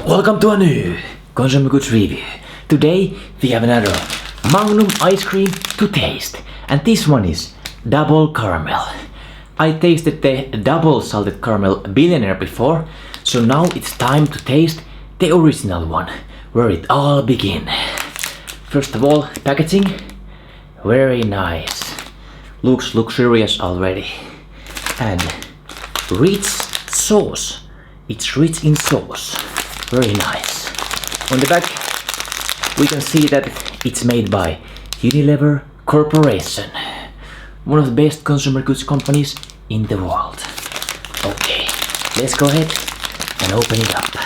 Welcome to a new consumer goods review. Today we have another Magnum ice cream to taste, and this one is double caramel. I tasted the double salted caramel billionaire before, so now it's time to taste the original one, where it all began. First of all, packaging, very nice, looks luxurious already, and rich sauce. It's rich in sauce. Very nice. On the back we can see that it's made by Unilever Corporation, one of the best consumer goods companies in the world. Okay, let's go ahead and open it up.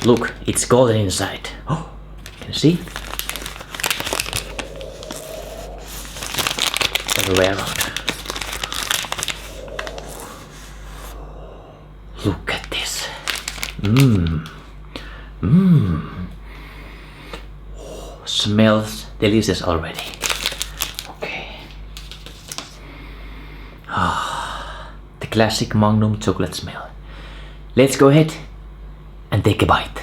Look, it's golden inside. Oh, can you see? Everywhere around. Look at this. Oh, smells delicious already. Okay. The classic Magnum chocolate smell. Let's go ahead and take a bite.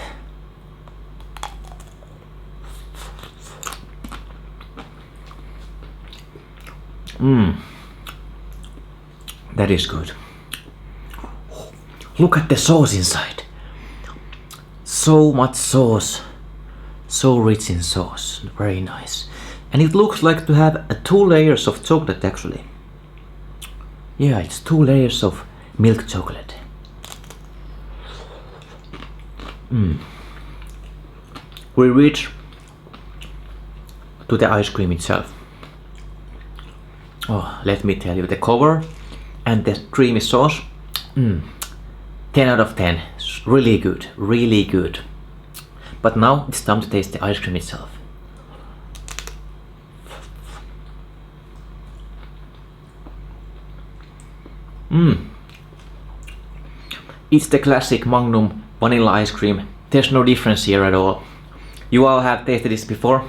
That is good. Look at the sauce inside. So much sauce. So rich in sauce. Very nice. And it looks like to have 2 layers of chocolate actually. Yeah, it's 2 layers of milk chocolate. We reach to the ice cream itself. Oh, let me tell you, the cover and the creamy sauce, 10 out of 10. It's really good, really good. But now it's time to taste the ice cream itself. It's the classic Magnum vanilla ice cream. There's no difference here at all. You all have tasted this before.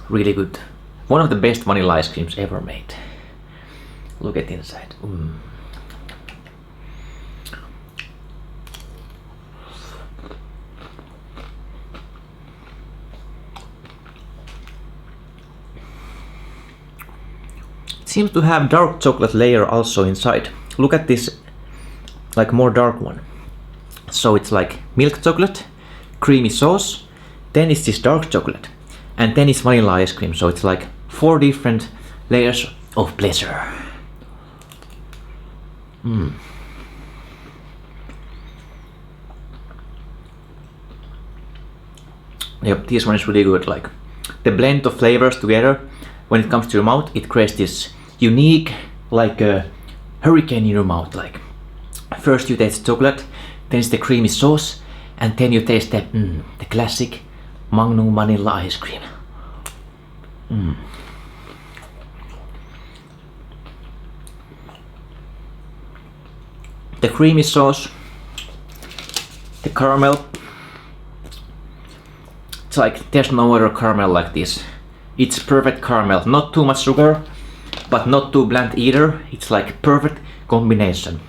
Really good. One of the best vanilla ice creams ever made. Look at the inside. It seems to have dark chocolate layer also inside. Look at this, like more dark one. So it's like milk chocolate, creamy sauce, then it's this dark chocolate, and then it's vanilla ice cream. So it's like 4 different layers of pleasure. Yep, this one is really good. Like the blend of flavors together, when it comes to your mouth, it creates this unique, like a hurricane in your mouth. Like first you taste chocolate, then it's the creamy sauce, and then you taste the classic Magnum vanilla ice cream. The creamy sauce, the caramel, it's like there's no other caramel like this. It's perfect caramel, not too much sugar, but not too bland either. It's like perfect combination.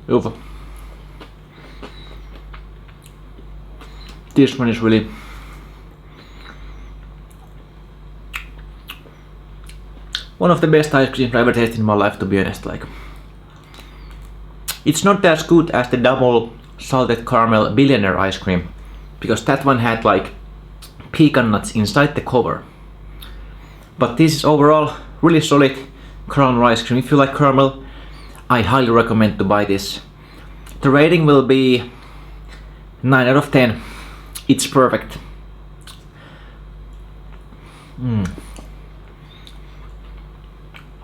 Beautiful. This one is really one of the best ice creams I've ever tasted in my life, to be honest. Like, it's not as good as the double salted caramel billionaire ice cream, because that one had like pecan nuts inside the cover. But this is overall really solid caramel ice cream. If you like caramel, I highly recommend to buy this. The rating will be 9 out of 10. It's perfect.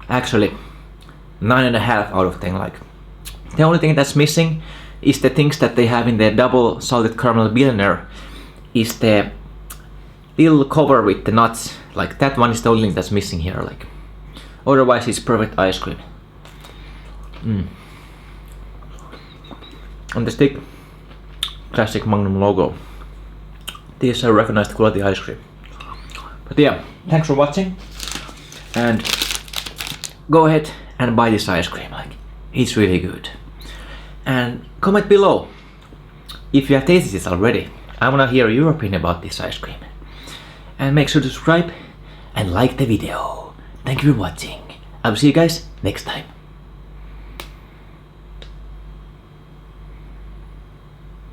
Actually, 9.5 out of 10. Like, the only thing that's missing is the things that they have in the double salted caramel billionaire. Is the little cover with the nuts. Like, that one is the only thing that's missing here. Like, otherwise it's perfect ice cream. on the stick, classic Magnum logo. This is a recognized quality ice cream. But yeah, thanks for watching, and go ahead and buy this ice cream. Like, it's really good. And comment below if you have tasted this already. I wanna hear your opinion about this ice cream. And make sure to subscribe and like the video. Thank you for watching. I will see you guys next time.